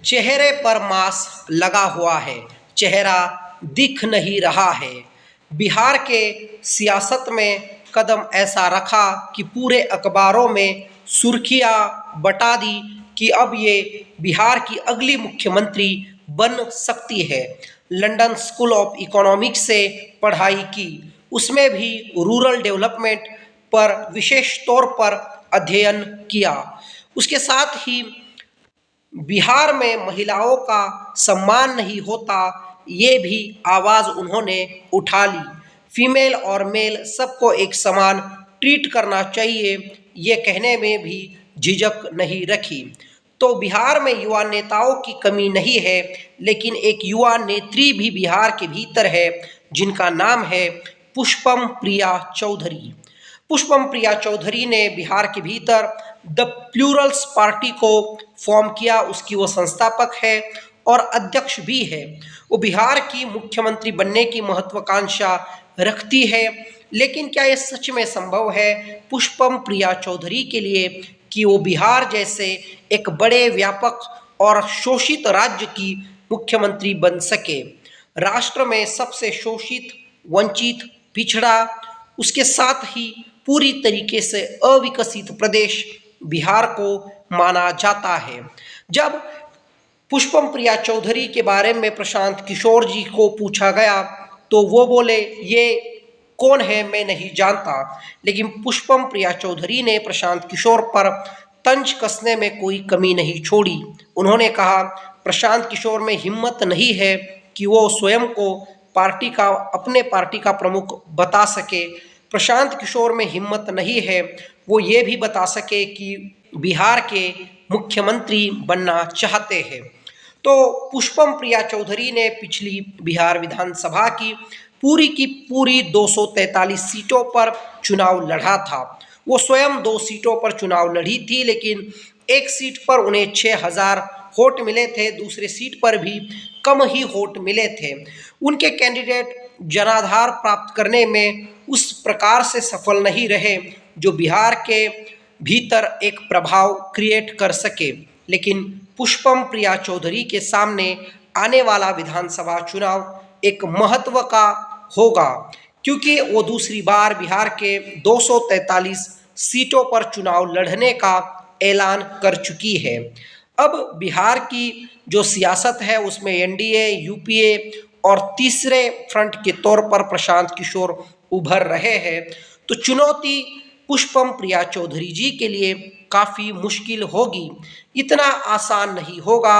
चेहरे पर मास्क लगा हुआ है, चेहरा दिख नहीं रहा है। बिहार के सियासत में कदम ऐसा रखा कि पूरे अखबारों में सुर्खियां बटा दी कि अब ये बिहार की अगली मुख्यमंत्री बन सकती है। लंदन स्कूल ऑफ इकोनॉमिक्स से पढ़ाई की, उसमें भी रूरल डेवलपमेंट पर विशेष तौर पर अध्ययन किया। उसके साथ ही बिहार में महिलाओं का सम्मान नहीं होता, ये भी आवाज़ उन्होंने उठा ली। फीमेल और मेल सबको एक समान ट्रीट करना चाहिए, ये कहने में भी झिझक नहीं रखी। तो बिहार में युवा नेताओं की कमी नहीं है, लेकिन एक युवा नेत्री भी बिहार के भीतर है, जिनका नाम है पुष्पम प्रिया चौधरी। पुष्पम प्रिया चौधरी ने बिहार के भीतर द प्लूरल्स पार्टी को फॉर्म किया, उसकी वो संस्थापक है और अध्यक्ष भी है। वो बिहार की मुख्यमंत्री बनने की महत्वाकांक्षा रखती है, लेकिन क्या ये सच में संभव है पुष्पम प्रिया चौधरी के लिए कि वो बिहार जैसे एक बड़े, व्यापक और शोषित राज्य की मुख्यमंत्री बन सके? राष्ट्र में सबसे शोषित, वंचित, पिछड़ा, उसके साथ ही पूरी तरीके से अविकसित प्रदेश बिहार को माना जाता है। जब पुष्पम प्रिया चौधरी के बारे में प्रशांत किशोर जी को पूछा गया तो वो बोले, ये कौन है मैं नहीं जानता। लेकिन पुष्पम प्रिया चौधरी ने प्रशांत किशोर पर तंज कसने में कोई कमी नहीं छोड़ी। उन्होंने कहा, प्रशांत किशोर में हिम्मत नहीं है कि वो स्वयं को अपने पार्टी का प्रमुख बता सके। प्रशांत किशोर में हिम्मत नहीं है वो ये भी बता सके कि बिहार के मुख्यमंत्री बनना चाहते हैं। तो पुष्पम प्रिया चौधरी ने पिछली बिहार विधानसभा की पूरी 243 सीटों पर चुनाव लड़ा था। वो स्वयं 2 सीटों पर चुनाव लड़ी थी, लेकिन एक सीट पर उन्हें 6000 वोट मिले थे, दूसरे सीट पर भी कम ही वोट मिले थे। उनके कैंडिडेट जनाधार प्राप्त करने में उस प्रकार से सफल नहीं रहे जो बिहार के भीतर एक प्रभाव क्रिएट कर सके। लेकिन पुष्पम प्रिया चौधरी के सामने आने वाला विधानसभा चुनाव एक महत्व का होगा, क्योंकि वो दूसरी बार बिहार के 243 सीटों पर चुनाव लड़ने का ऐलान कर चुकी है। अब बिहार की जो सियासत है उसमें एनडीए, यूपीए और तीसरे फ्रंट के तौर पर प्रशांत किशोर उभर रहे हैं। तो चुनौती पुष्पम प्रिया चौधरी जी के लिए काफ़ी मुश्किल होगी, इतना आसान नहीं होगा।